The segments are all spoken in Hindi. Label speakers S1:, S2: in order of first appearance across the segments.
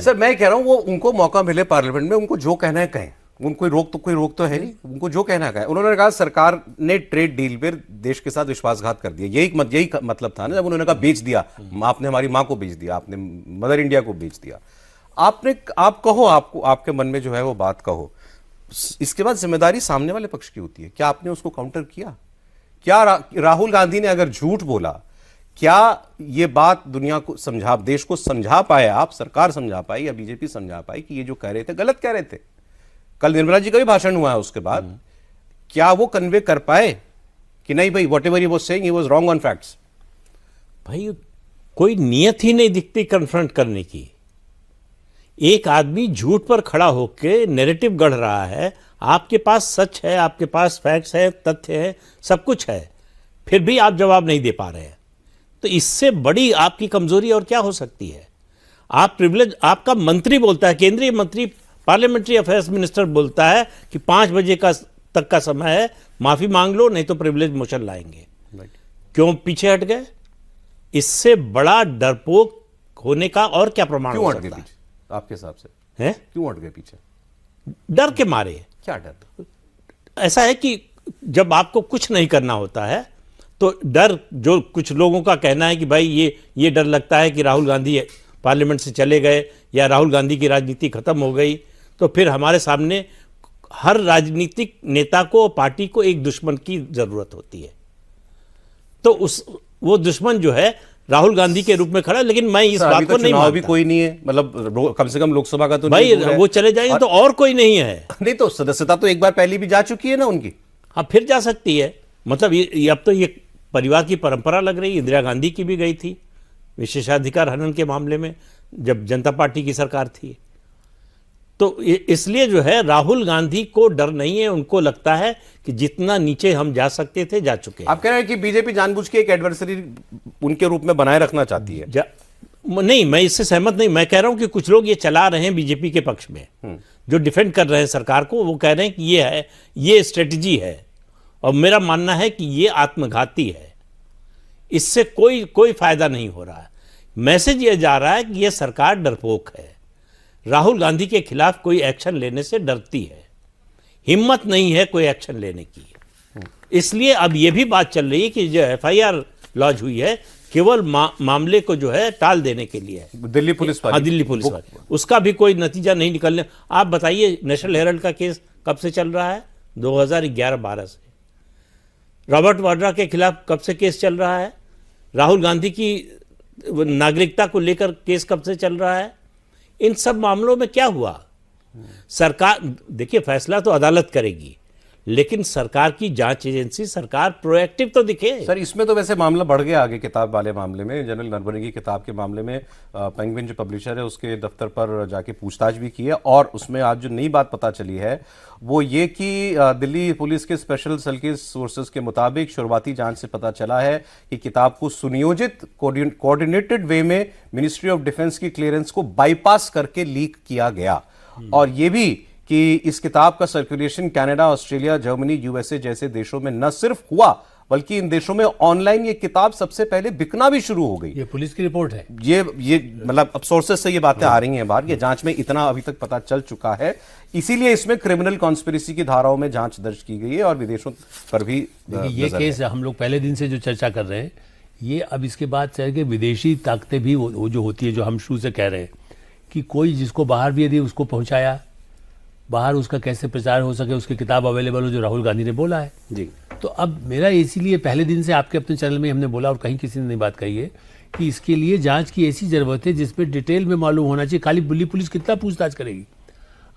S1: सर मैं कह रहा हूं वो उनको मौका मिले पार्लियामेंट में, उनको जो कहना है कहें, उनको कोई रोक तो है नहीं, उनको जो कहना है। उन्होंने कहा सरकार ने ट्रेड डील पर देश के साथ विश्वासघात कर दिया, यही मतलब था ना जब उन्होंने कहा बेच दिया, आपने हमारी मां को बेच दिया, आपने मदर इंडिया को बेच दिया। आप कहो, आपको आपके मन में जो है वो बात कहो, इसके बाद जिम्मेदारी सामने वाले पक्ष की होती है। क्या आपने उसको काउंटर किया? क्या राहुल गांधी ने अगर झूठ बोला, क्या ये बात दुनिया को देश को समझा पाए आप, सरकार समझा पाई या बीजेपी समझा पाई कि ये जो कह रहे थे गलत कह रहे थे? कल निर्मला जी का भी भाषण हुआ है, उसके बाद क्या वो कन्वे कर पाए कि नहीं भाई whatever he was saying he was wrong on facts?
S2: भाई कोई नियत ही नहीं दिखती कन्फ्रंट करने की। एक आदमी झूठ पर खड़ा होकर नैरेटिव गढ़ रहा है, आपके पास सच है, आपके पास फैक्ट्स है, तथ्य है, सब कुछ है, फिर भी आप जवाब नहीं दे पा रहे हैं। तो इससे बड़ी आपकी कमजोरी और क्या हो सकती है? आप प्रिविलेज, आपका मंत्री बोलता है, केंद्रीय मंत्री, पार्लियामेंट्री अफेयर्स मिनिस्टर बोलता है कि 5 बजे तक का समय है, माफी मांग लो नहीं तो प्रिविलेज मोशन लाएंगे। क्यों पीछे हट गए? इससे बड़ा डरपोक होने का और क्या प्रमाण हो सकता है
S1: आपके हिसाब से?
S2: है
S1: क्यों हट गए पीछे?
S2: डर के मारे।
S1: क्या डर?
S2: ऐसा है कि जब आपको कुछ नहीं करना होता है तो डर, जो कुछ लोगों का कहना है कि भाई ये डर लगता है कि राहुल गांधी पार्लियामेंट से चले गए या राहुल गांधी की राजनीति खत्म हो गई, तो फिर हमारे सामने हर राजनीतिक नेता को और पार्टी को एक दुश्मन की जरूरत होती है। तो वो दुश्मन जो है राहुल गांधी के रूप में खड़ा। लेकिन मैं इस बात को नहीं मानता,
S1: भी कोई नहीं है, मतलब कम से कम लोकसभा का तो
S2: भाई वो चले जाएंगे तो और कोई नहीं है।
S1: नहीं तो सदस्यता तो एक बार पहले भी जा चुकी है ना उनकी।
S2: हाँ, फिर जा सकती है। मतलब ये अब तो ये परिवार की परंपरा लग रही है। इंदिरा गांधी की भी गई थी विशेषाधिकार हनन के मामले में, जब जनता पार्टी की सरकार थी। तो इसलिए जो है राहुल गांधी को डर नहीं है, उनको लगता है कि जितना नीचे हम जा सकते थे जा चुके हैं।
S1: आप कह रहे हैं कि बीजेपी जानबूझ के एक एडवर्सरी उनके रूप में बनाए रखना चाहती है?
S2: नहीं, मैं इससे सहमत नहीं। मैं कह रहा हूं कि कुछ लोग ये चला रहे हैं बीजेपी के पक्ष में, जो डिफेंड कर रहे हैं सरकार को, वो कह रहे हैं कि ये स्ट्रेटजी है, और मेरा मानना है कि ये आत्मघाती है। इससे कोई फायदा नहीं हो रहा है। मैसेज ये जा रहा है कि ये सरकार डरपोक है, राहुल गांधी के खिलाफ कोई एक्शन लेने से डरती है, हिम्मत नहीं है कोई एक्शन लेने की। इसलिए अब ये भी बात चल रही है कि जो FIR लॉन्च हुई है केवल मामले को जो है टाल देने के लिए है।
S1: दिल्ली पुलिस वाली,
S2: दिल्ली पुलिस वाली, उसका भी कोई नतीजा नहीं निकलने। आप बताइए, नेशनल हेराल्ड का केस कब से चल रहा है? 2011-12 से। रॉबर्ट वाड्रा के खिलाफ कब से केस चल रहा है? राहुल गांधी की नागरिकता को लेकर केस कब से चल रहा है? इन सब मामलों में क्या हुआ? सरकार, देखिए फैसला तो अदालत करेगी, लेकिन सरकार की जांच एजेंसी, सरकार प्रोएक्टिव तो दिखे।
S1: सर इसमें तो वैसे मामला बढ़ गया आगे, किताब वाले मामले में, जनरल नरवणे की किताब के मामले में पेंगुइन जो पब्लिशर है उसके दफ्तर पर जाके पूछताछ भी की है, और उसमें आज जो नई बात पता चली है वो ये कि दिल्ली पुलिस के स्पेशल सेल के सोर्सेज के मुताबिक शुरुआती जांच से पता चला है कि किताब को सुनियोजित कोऑर्डिनेटेड वे में मिनिस्ट्री ऑफ डिफेंस की क्लियरेंस को बाईपास करके लीक किया गया, और ये भी कि इस किताब का circulation Canada, Australia, Germany, USA जैसे देशों में न सिर्फ हुआ बल्कि इन देशों में ऑनलाइन ये किताब सबसे पहले बिकना भी शुरू हो गई।
S3: ये पुलिस की रिपोर्ट है।
S1: ये मतलब अब सोर्सेस से ये बातें आ रही हैं बाहर, ये जांच में इतना अभी तक पता चल चुका है, इसीलिए इसमें क्रिमिनल कॉन्स्पिरेसी की धाराओं में जांच दर्ज की गई है और विदेशों पर भी
S3: ये केस हम लोग पहले दिन से जो चर्चा कर रहे हैं, ये अब इसके बाद चल के विदेशी ताकतें भी वो जो होती है, जो हम शुरू से कह रहे हैं कि कोई जिसको बाहर भी यदि उसको पहुंचाया, बाहर उसका कैसे प्रचार हो सके, उसकी किताब अवेलेबल हो, जो राहुल गांधी ने बोला है
S1: जी।
S3: तो अब मेरा इसीलिए पहले दिन से आपके अपने चैनल में हमने बोला और कहीं किसी ने नहीं बात कही है कि इसके लिए जांच की ऐसी जरूरत है जिसमें डिटेल में मालूम होना चाहिए। खाली दिल्ली पुलिस कितना पूछताछ करेगी?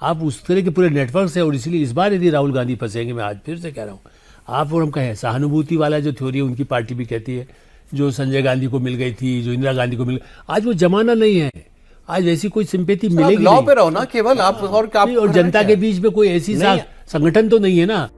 S3: आप उस तरह के पूरे नेटवर्क से, और इसीलिए इस बार यदि राहुल गांधी फंसेंगे, मैं आज फिर से कह रहा हूँ, आप और हम कहें सहानुभूति वाला जो थ्योरी है उनकी पार्टी भी कहती है, जो संजय गांधी को मिल गई थी, जो इंदिरा गांधी को मिल गई, आज वो जमाना नहीं है। आज ऐसी कोई सिंपैथी मिलेगी
S1: लॉ पे रहो ना केवल आप, और
S3: जनता के बीच में कोई ऐसी संगठन तो नहीं है ना।